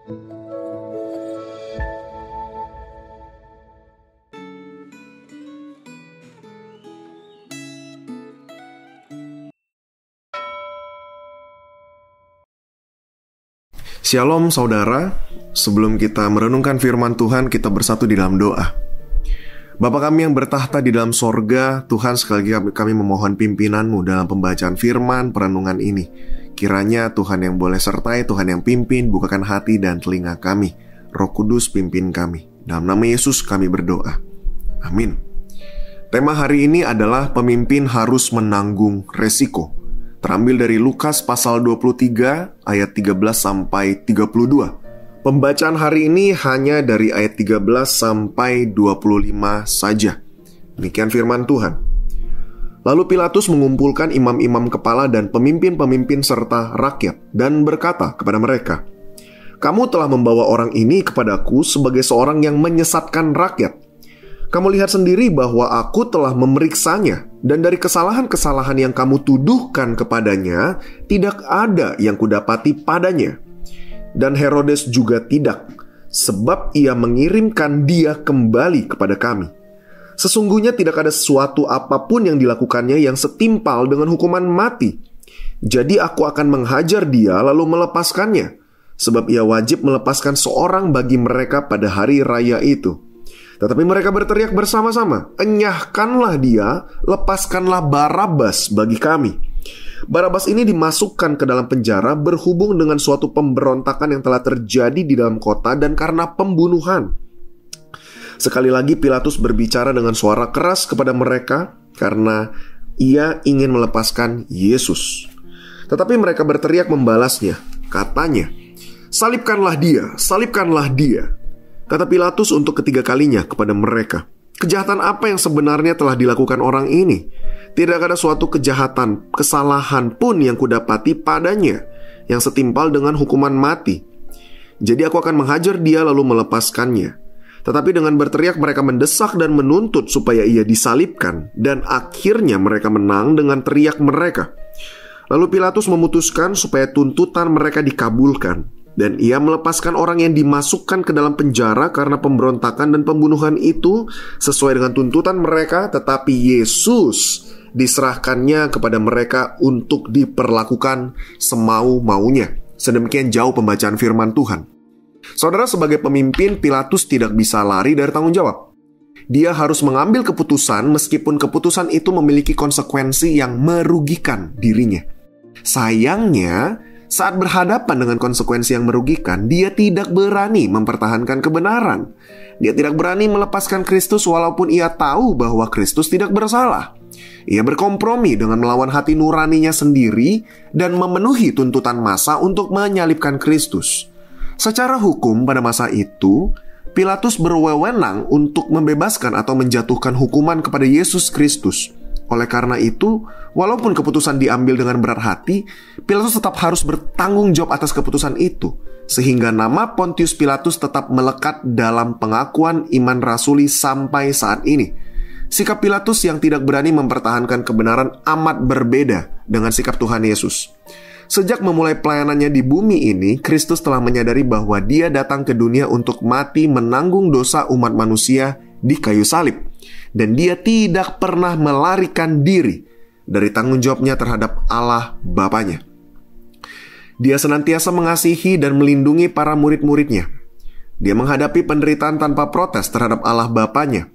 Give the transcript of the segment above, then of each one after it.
Shalom saudara, sebelum kita merenungkan firman Tuhan, kita bersatu di dalam doa. Bapa kami yang bertahta di dalam sorga, Tuhan, sekali lagi kami memohon pimpinan-Mu dalam pembacaan firman perenungan ini. Kiranya Tuhan yang boleh sertai, Tuhan yang pimpin, bukakan hati dan telinga kami. Roh Kudus pimpin kami. Dalam nama Yesus kami berdoa. Amin. Tema hari ini adalah pemimpin harus menanggung resiko. Terambil dari Lukas pasal 23 ayat 13 sampai 32. Pembacaan hari ini hanya dari ayat 13 sampai 25 saja. Demikian firman Tuhan. Lalu Pilatus mengumpulkan imam-imam kepala dan pemimpin-pemimpin serta rakyat dan berkata kepada mereka, "Kamu telah membawa orang ini kepadaku sebagai seorang yang menyesatkan rakyat. Kamu lihat sendiri bahwa aku telah memeriksanya, dan dari kesalahan-kesalahan yang kamu tuduhkan kepadanya, tidak ada yang kudapati padanya. Dan Herodes juga tidak, sebab ia mengirimkan dia kembali kepada kami. Sesungguhnya tidak ada sesuatu apapun yang dilakukannya yang setimpal dengan hukuman mati. Jadi aku akan menghajar dia lalu melepaskannya, sebab ia wajib melepaskan seorang bagi mereka pada hari raya itu." Tetapi mereka berteriak bersama-sama, "Enyahkanlah dia, lepaskanlah Barabas bagi kami." Barabas ini dimasukkan ke dalam penjara berhubung dengan suatu pemberontakan yang telah terjadi di dalam kota dan karena pembunuhan. Sekali lagi Pilatus berbicara dengan suara keras kepada mereka karena ia ingin melepaskan Yesus. Tetapi mereka berteriak membalasnya, katanya, "Salibkanlah dia, salibkanlah dia." Kata Pilatus untuk ketiga kalinya kepada mereka, "Kejahatan apa yang sebenarnya telah dilakukan orang ini? Tidak ada suatu kejahatan, kesalahan pun yang kudapati padanya, yang setimpal dengan hukuman mati. Jadi aku akan menghajar dia lalu melepaskannya." Tetapi dengan berteriak mereka mendesak dan menuntut supaya ia disalibkan, dan akhirnya mereka menang dengan teriak mereka. Lalu Pilatus memutuskan supaya tuntutan mereka dikabulkan, dan ia melepaskan orang yang dimasukkan ke dalam penjara karena pemberontakan dan pembunuhan itu sesuai dengan tuntutan mereka, tetapi Yesus diserahkannya kepada mereka untuk diperlakukan semau-maunya. Sedemikian jauh pembacaan firman Tuhan. Saudara, sebagai pemimpin, Pilatus tidak bisa lari dari tanggung jawab. Dia harus mengambil keputusan meskipun keputusan itu memiliki konsekuensi yang merugikan dirinya. Sayangnya, saat berhadapan dengan konsekuensi yang merugikan, dia tidak berani mempertahankan kebenaran. Dia tidak berani melepaskan Kristus walaupun ia tahu bahwa Kristus tidak bersalah. Ia berkompromi dengan melawan hati nuraninya sendiri dan memenuhi tuntutan massa untuk menyalibkan Kristus. Secara hukum pada masa itu, Pilatus berwenang untuk membebaskan atau menjatuhkan hukuman kepada Yesus Kristus. Oleh karena itu, walaupun keputusan diambil dengan berat hati, Pilatus tetap harus bertanggung jawab atas keputusan itu, sehingga nama Pontius Pilatus tetap melekat dalam pengakuan iman rasuli sampai saat ini. Sikap Pilatus yang tidak berani mempertahankan kebenaran amat berbeda dengan sikap Tuhan Yesus. Sejak memulai pelayanannya di bumi ini, Kristus telah menyadari bahwa dia datang ke dunia untuk mati menanggung dosa umat manusia di kayu salib. Dan dia tidak pernah melarikan diri dari tanggung jawabnya terhadap Allah Bapanya. Dia senantiasa mengasihi dan melindungi para murid-muridnya. Dia menghadapi penderitaan tanpa protes terhadap Allah Bapanya.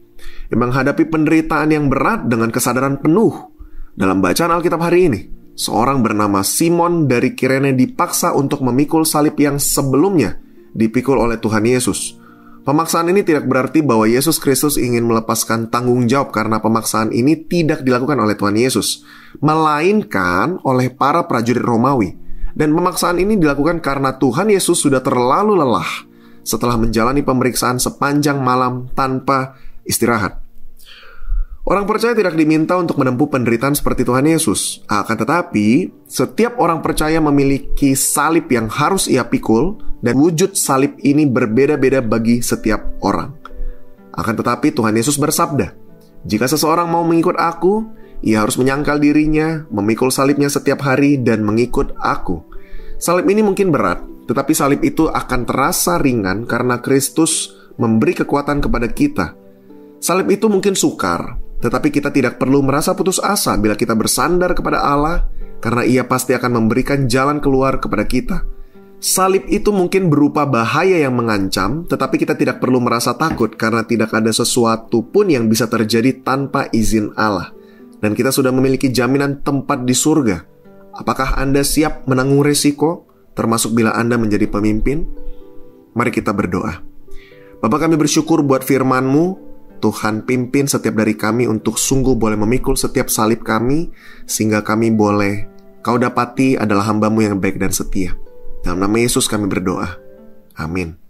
Dia menghadapi penderitaan yang berat dengan kesadaran penuh. Dalam bacaan Alkitab hari ini, seorang bernama Simon dari Kirene dipaksa untuk memikul salib yang sebelumnya dipikul oleh Tuhan Yesus. Pemaksaan ini tidak berarti bahwa Yesus Kristus ingin melepaskan tanggung jawab karena pemaksaan ini tidak dilakukan oleh Tuhan Yesus, melainkan oleh para prajurit Romawi. Dan pemaksaan ini dilakukan karena Tuhan Yesus sudah terlalu lelah setelah menjalani pemeriksaan sepanjang malam tanpa istirahat. Orang percaya tidak diminta untuk menempuh penderitaan seperti Tuhan Yesus. Akan tetapi, setiap orang percaya memiliki salib yang harus ia pikul, dan wujud salib ini berbeda-beda bagi setiap orang. Akan tetapi Tuhan Yesus bersabda, "Jika seseorang mau mengikut aku, ia harus menyangkal dirinya, memikul salibnya setiap hari, dan mengikut aku. Salib ini mungkin berat, tetapi salib itu akan terasa ringan karena Kristus memberi kekuatan kepada kita. Salib itu mungkin sukar, tetapi kita tidak perlu merasa putus asa bila kita bersandar kepada Allah, karena Ia pasti akan memberikan jalan keluar kepada kita. Salib itu mungkin berupa bahaya yang mengancam, tetapi kita tidak perlu merasa takut karena tidak ada sesuatu pun yang bisa terjadi tanpa izin Allah. Dan kita sudah memiliki jaminan tempat di surga. Apakah Anda siap menanggung resiko, termasuk bila Anda menjadi pemimpin? Mari kita berdoa. Bapa, kami bersyukur buat firman-Mu. Tuhan, pimpin setiap dari kami untuk sungguh boleh memikul setiap salib kami, sehingga kami boleh Kau dapati adalah hamba-Mu yang baik dan setia. Dalam nama Yesus kami berdoa. Amin.